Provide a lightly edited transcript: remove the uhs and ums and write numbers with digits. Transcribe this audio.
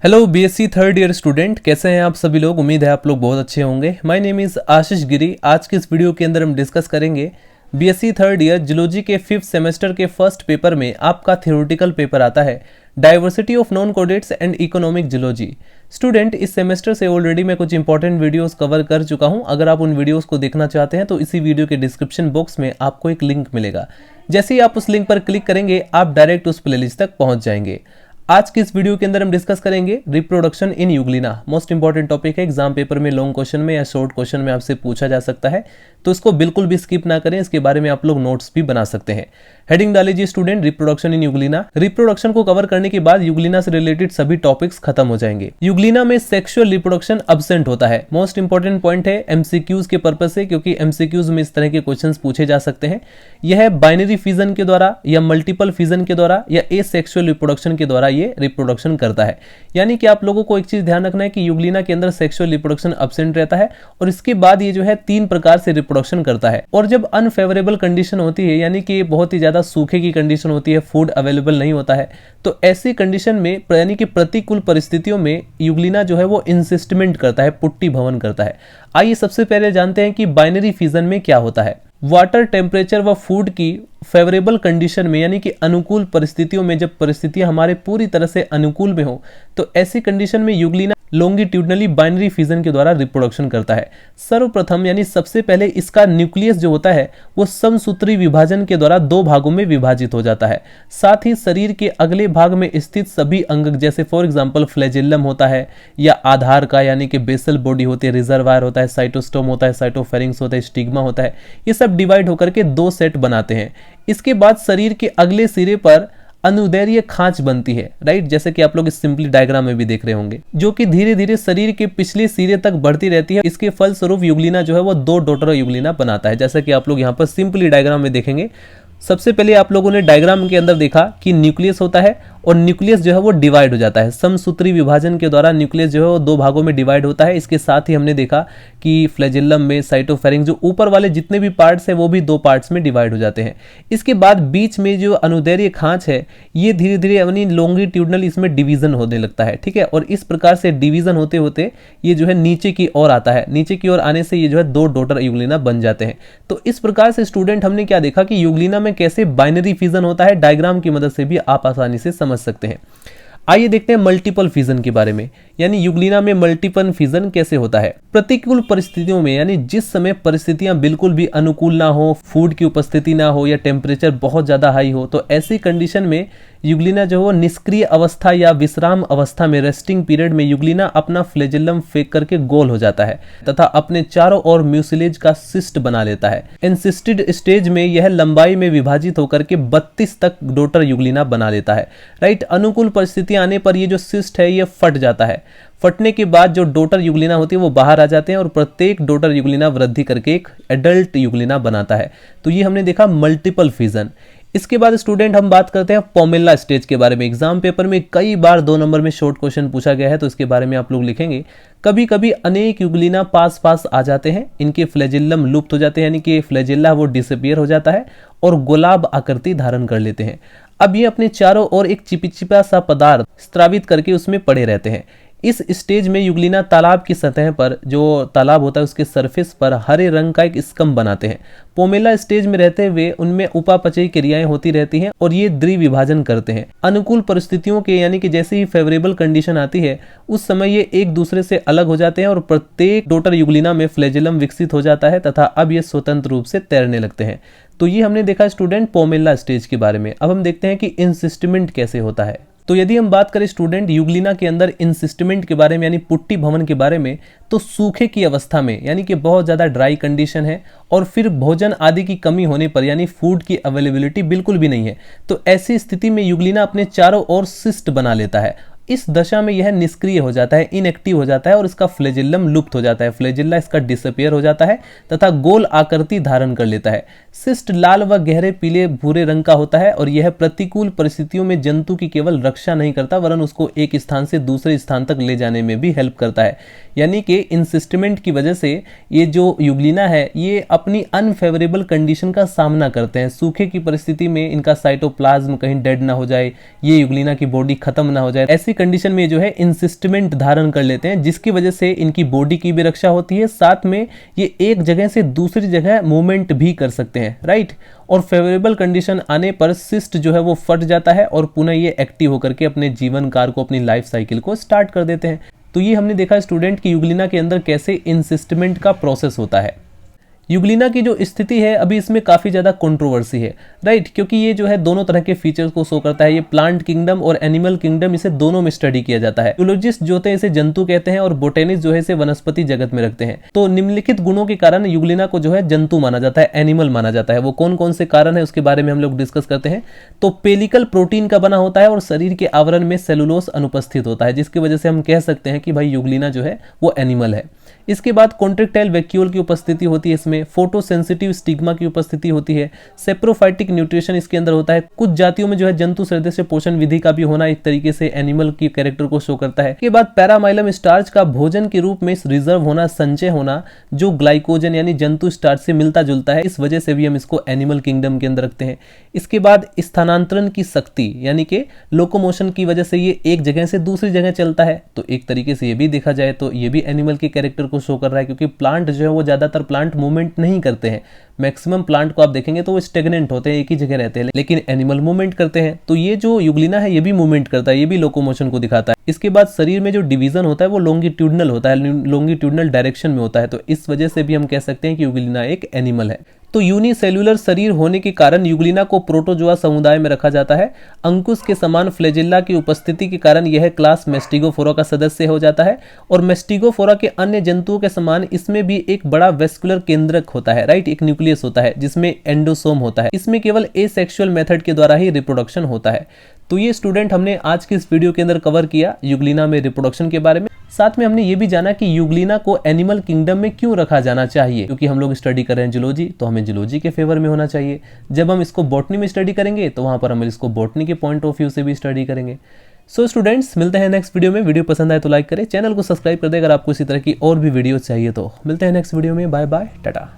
Hello BSc third year student, कैसे हैं आप सभी लोग। उम्मीद है आप लोग बहुत अच्छे होंगे। माय नेम इज़ आशीष गिरी। आज के इस वीडियो के अंदर हम डिस्कस करेंगे बीएससी थर्ड ईयर जियोलॉजी के 5th सेमेस्टर के फर्स्ट पेपर में आपका थ्योरेटिकल पेपर आता है diversity of non कोडेट्स and economic geology. Student, इस सेमेस्टर से ऑलरेडी मैं कुछ इंपॉर्टेंट वीडियोस कवर कर चुका हूं। अगर आप उन वीडियोस को देखना चाहते हैं तो इसी वीडियो के डिस्क्रिप्शन बॉक्स में आपको एक लिंक मिलेगा। जैसे ही आप उस लिंक पर क्लिक करेंगे आप डायरेक्ट उस प्लेलिस्ट तक पहुंच जाएंगे। आज के इस वीडियो के अंदर हम डिस्कस करेंगे reproduction in Euglena. Most important topic है, एग्जाम पेपर में लॉन्ग क्वेश्चन में या शॉर्ट क्वेश्चन में आपसे पूछा जा सकता है, तो इसको बिल्कुल भी स्किप ना करें। इसके बारे में आप लोग नोट्स भी बना सकते हैं। हेडिंग डालीजिए student, reproduction in Euglena. Reproduction को कवर करने के बाद यूग्लिना से रिलेटेड सभी टॉपिक्स खत्म हो जाएंगे। यूग्लिना में सेक्सुअल रिप्रोडक्शन अब्सेंट होता है। मोस्ट इंपॉर्टेंट पॉइंट है एमसीक्यूज के पर्पज से, क्योंकि एमसीक्यूज में इस तरह के क्वेश्चंस पूछे जा सकते हैं। यह बाइनरी फिजन के द्वारा या मल्टीपल फिजन के द्वारा या एसेक्सुअल रिप्रोडक्शन के द्वारा ये रिप्रोडक्शन करता है। यानी कि आप लोगों को एक चीज ध्यान रखना है कि यूग्लिना के अंदर सेक्सुअल रिप्रोडक्शन अब्सेंट रहता है और इसके बाद ये जो है 3 प्रकार से रिप्रोडक्शन करता है। और जब अनफेवरेबल कंडीशन होती है, यानी कि बहुत ही ज्यादा सूखे की कंडीशन होती है, फूड अवेलेबल नहीं होता है, तो ऐसी कंडीशन में यानी कि प्रतिकूल परिस्थितियों में यूग्लिना जो है वो इंसिस्टमेंट करता है, पुट्टी भवन करता है। आइए सबसे पहले जानते हैं कि बाइनरी फिजन में क्या होता है। वाटर, टेम्परेचर व फूड की फेवरेबल कंडीशन में, यानी कि अनुकूल परिस्थितियों में, जब परिस्थितियां हमारे पूरी तरह से अनुकूल में हो, तो ऐसी कंडीशन में यूग्लिना लॉन्गिट्यूडनली बाइनरी फिजन के द्वारा रिप्रोडक्शन करता है। सर्वप्रथम यानी सबसे पहले इसका न्यूक्लियस जो होता है वो समसूत्री विभाजन के द्वारा 2 भागों में विभाजित हो जाता है। साथ ही शरीर के अगले भाग में स्थित सभी अंग, जैसे फॉर एग्जांपल फ्लैजेलम होता है या आधार का यानी कि बेसल बॉडी होती है, रिजर्वायर होता है, साइटोस्टोम होता है, साइटोफेरिंक्स होता है, स्टिग्मा होता है, ये सब डिवाइड होकर के 2 सेट बनाते हैं। इसके बाद शरीर के अगले सिरे पर अनुदैर्य खांच बनती है, राइट, जैसे कि आप लोग इस सिंपली डायग्राम में भी देख रहे होंगे, जो कि धीरे धीरे शरीर के पिछले सिरे तक बढ़ती रहती है। इसके फलस्वरूप यूग्लिना जो है वो 2 डॉटर यूग्लिना बनाता है, जैसा कि आप लोग यहाँ पर सिंपली डायग्राम में देखेंगे। सबसे पहले आप लोगों ने डायग्राम के अंदर देखा कि न्यूक्लियस होता है और न्यूक्लियस जो है वो डिवाइड हो जाता है। समसूत्री विभाजन के द्वारा न्यूक्लियस जो है वो 2 भागों में डिवाइड होता है। इसके साथ ही हमने देखा कि फ्लैजेलम में साइटोफेरिंक्स, जो ऊपर वाले जितने भी पार्ट्स हैं वो भी 2 पार्ट्स में डिवाइड हो जाते हैं। इसके बाद बीच में जो अनुदैर्य खांच है ये धीरे धीरे अपनी लॉन्गिट्यूडनल इसमें डिवीजन होने लगता है, ठीक है। और इस प्रकार से डिवीजन होते होते ये जो है नीचे की ओर आता है। नीचे की ओर आने से ये जो है 2 डॉटर यूग्लिना बन जाते हैं। तो इस प्रकार से स्टूडेंट हमने क्या देखा कि यूग्लिना में कैसे बाइनरी फिजन होता है, डायग्राम की मदद से भी आप आसानी से समझ सकते हैं। आइए देखते हैं मल्टीपल फिजन के बारे में, यानी यूग्लिना में मल्टीपल फिजन कैसे होता है। प्रतिकूल परिस्थितियों में, यानी जिस समय परिस्थितियां बिल्कुल भी अनुकूल ना हो, फूड की उपस्थिति ना हो या टेम्परेचर बहुत ज्यादा हाई हो, तो ऐसी कंडीशन में यूग्लिना जो है वो निष्क्रिय अवस्था या विश्राम अवस्था में, रेस्टिंग पीरियड में यूग्लिना अपना फ्लैजेलम फेंक करके गोल हो जाता है तथा अपने चारों ओर म्यूसिलेज का सिस्ट बना लेता है। एनसिस्टेड स्टेज में यह लंबाई में विभाजित होकर के 32 तक डॉटर यूग्लिना बना लेता है, राइट। अनुकूल परिस्थितियां आने पर ये जो सिस्ट है ये फट जाता है। फटने के बाद जो डॉटर यूग्लिना होती है वो बाहर आ जाते हैं और प्रत्येक डॉटर यूग्लिना वृद्धि करके एक एडल्ट यूग्लिना बनाता है। तो ये हमने देखा मल्टीपल फिजन। इसके बाद स्टूडेंट हम बात करते हैं पोमेला स्टेज के बारे में। एग्जाम पेपर में कई बार 2 नंबर में शॉर्ट क्वेश्चन पूछा गया है, तो इसके बारे में आप लोग लिखेंगे। कभी कभी अनेक यूग्लिना पास पास आ जाते हैं, इनके फ्लैजेलम लुप्त हो जाते हैं, यानी कि फ्लैजेला वो डिसअपियर हो जाता है और गुलाब आकृति धारण कर लेते हैं। अब ये अपने चारों ओर एक चिपचिपा सा पदार्थ स्त्रावित करके उसमें पड़े रहते हैं। इस स्टेज में यूग्लिना तालाब की सतह पर, जो तालाब होता है उसके सरफेस पर हरे रंग का एक स्कंब बनाते हैं। पोमेला स्टेज में रहते हुए उनमें उपापचयी क्रियाएं होती रहती हैं और ये द्विविभाजन करते हैं। अनुकूल परिस्थितियों के, यानी कि जैसे ही फेवरेबल कंडीशन आती है उस समय ये एक दूसरे से अलग हो जाते हैं और प्रत्येक डॉटर यूग्लिना में फ्लैजेलम विकसित हो जाता है तथा अब ये स्वतंत्र रूप से तैरने लगते हैं। तो ये हमने देखा स्टूडेंट पोमेला स्टेज के बारे में। अब हम देखते हैं कि इंसिस्टमेंट कैसे होता है। तो यदि हम बात करें स्टूडेंट यूग्लिना के अंदर इंसिस्टमेंट के बारे में, यानी पुट्टी भवन के बारे में, तो सूखे की अवस्था में, यानी कि बहुत ज़्यादा ड्राई कंडीशन है और फिर भोजन आदि की कमी होने पर, यानी फूड की अवेलेबिलिटी बिल्कुल भी नहीं है, तो ऐसी स्थिति में यूग्लिना अपने चारों ओर सिस्ट बना लेता है। इस दशा में यह निष्क्रिय हो जाता है, इनएक्टिव हो जाता है और इसका फ्लैजेलम लुप्त हो जाता है। फ्लैजेला इसका डिसअपियर हो जाता है तथा गोल आकृति धारण कर लेता है। सिस्ट लाल व गहरे पीले भूरे रंग का होता है और यह प्रतिकूल परिस्थितियों में जंतु की केवल रक्षा नहीं करता वरन उसको एक स्थान से दूसरे स्थान तक ले जाने में भी हेल्प करता है। यानी कि इंसिस्टमेंट की वजह से ये जो यूग्लिना है ये अपनी अनफेवरेबल कंडीशन का सामना करते हैं। सूखे की परिस्थिति में इनका साइटोप्लाज्म कहीं डेड ना हो जाए, ये यूग्लिना की बॉडी खत्म ना हो जाए, ऐसी कंडीशन में जो है इंसिस्टमेंट धारण कर लेते हैं, जिसकी वजह से इनकी बॉडी की भी रक्षा होती है, साथ में ये एक जगह से दूसरी जगह मूवमेंट भी कर सकते हैं, राइट। और फेवरेबल कंडीशन आने पर सिस्ट जो है वो फट जाता है और पुनः ये एक्टिव होकर के अपने जीवन काल को, अपनी लाइफ साइकिल को स्टार्ट कर देते हैं। तो ये हमने देखा स्टूडेंट की यूग्लिना के अंदर कैसे इंसिस्टमेंट का प्रोसेस होता है। यूग्लिना की जो स्थिति है अभी इसमें काफ़ी ज़्यादा कंट्रोवर्सी है, राइट, क्योंकि ये जो है दोनों तरह के फीचर्स को शो करता है। ये प्लांट किंगडम और एनिमल किंगडम, इसे दोनों में स्टडी किया जाता है। जूलॉजिस्ट जो होते हैं इसे जंतु कहते हैं और बोटेनिस्ट जो है इसे वनस्पति जगत में रखते हैं। तो निम्नलिखित गुणों के कारण यूग्लिना को जो है जंतु माना जाता है, एनिमल माना जाता है। वो कौन कौन से कारण है उसके बारे में हम लोग डिस्कस करते हैं। तो पेलिकल प्रोटीन का बना होता है और शरीर के आवरण में सेलुलोस अनुपस्थित होता है, जिसकी वजह से हम कह सकते हैं कि भाई यूग्लिना जो है वो एनिमल है। इसके बाद कॉन्ट्रेक्टाइल वैक्यूल की उपस्थिति होती है, इसमें फोटोसेंसिटिव स्टिग्मा की उपस्थिति होती है, सेप्रोफाइटिक न्यूट्रिशन इसके अंदर होता है। कुछ जातियों में जो है जंतु सदस्य पोषण विधि का भी होना एक तरीके से एनिमल की कैरेक्टर को शो करता है। इसके बाद पैरामाइलम स्टार्च का भोजन के रूप में रिजर्व होना, संचय होना, जो ग्लाइकोजन यानी जंतु स्टार्च से मिलता जुलता है, इस वजह से भी हम इसको एनिमल किंगडम के अंदर रखते हैं। इसके बाद स्थानांतरण की शक्ति यानी कि लोकोमोशन की वजह से ये एक जगह से दूसरी जगह चलता है, तो एक तरीके से ये भी देखा जाए तो ये भी एनिमल के कैरेक्टर को शो कर रहा है, क्योंकि प्लांट जो है वो ज्यादातर प्लांट मूवमेंट नहीं करते हैं। मैक्सिमम प्लांट को आप देखेंगे तो वो स्टेगनेंट होते हैं, एक ही जगह रहते हैं, लेकिन एनिमल मूवमेंट करते हैं। तो ये जो यूग्लिना है ये भी मूवमेंट करता है, ये भी लोकोमोशन को दिखाता है। इसके बाद शरीर में जो डिवीजन होता है वो लॉन्गिट्यूडनल होता है, लॉन्गिट्यूडनल डायरेक्शन में होता है, तो इस वजह से भी हम कह सकते हैं कि यूग्लिना एक एनिमल है। तो यूनिसेल्युलर शरीर होने के कारण यूग्लिना को प्रोटोजोआ समुदाय में रखा जाता है। अंकुश के समान फ्लैजेला की उपस्थिति के कारण यह क्लास मेस्टिगोफोरा का सदस्य हो जाता है और मेस्टिगोफोरा के अन्य जंतुओं के समान इसमें भी एक बड़ा वेस्कुलर केंद्रक होता है, राइट, एक न्यूक्लियस होता है जिसमें एंडोसोम होता है। इसमें केवल एसेक्सुअल मेथड के द्वारा ही रिप्रोडक्शन होता है। तो ये स्टूडेंट हमने आज की इस वीडियो के अंदर कवर किया यूग्लिना में रिप्रोडक्शन के बारे में। साथ में हमने ये भी जाना कि यूग्लिना को एनिमल किंगडम में क्यों रखा जाना चाहिए, क्योंकि हम लोग स्टडी कर रहे हैं जूलॉजी, तो हमें जूलॉजी के फेवर में होना चाहिए। जब हम इसको बॉटनी में स्टडी करेंगे तो वहां पर हम इसको बॉटनी के पॉइंट ऑफ व्यू से भी स्टडी करेंगे। सो स्टूडेंट्स, मिलते हैं नेक्स्ट वीडियो में। वीडियो पसंद आए तो लाइक करें, चैनल को सब्सक्राइब कर दें अगर आपको इसी तरह की और भी वीडियो चाहिए तो। मिलते हैं नेक्स्ट वीडियो में, बाय बाय, टाटा।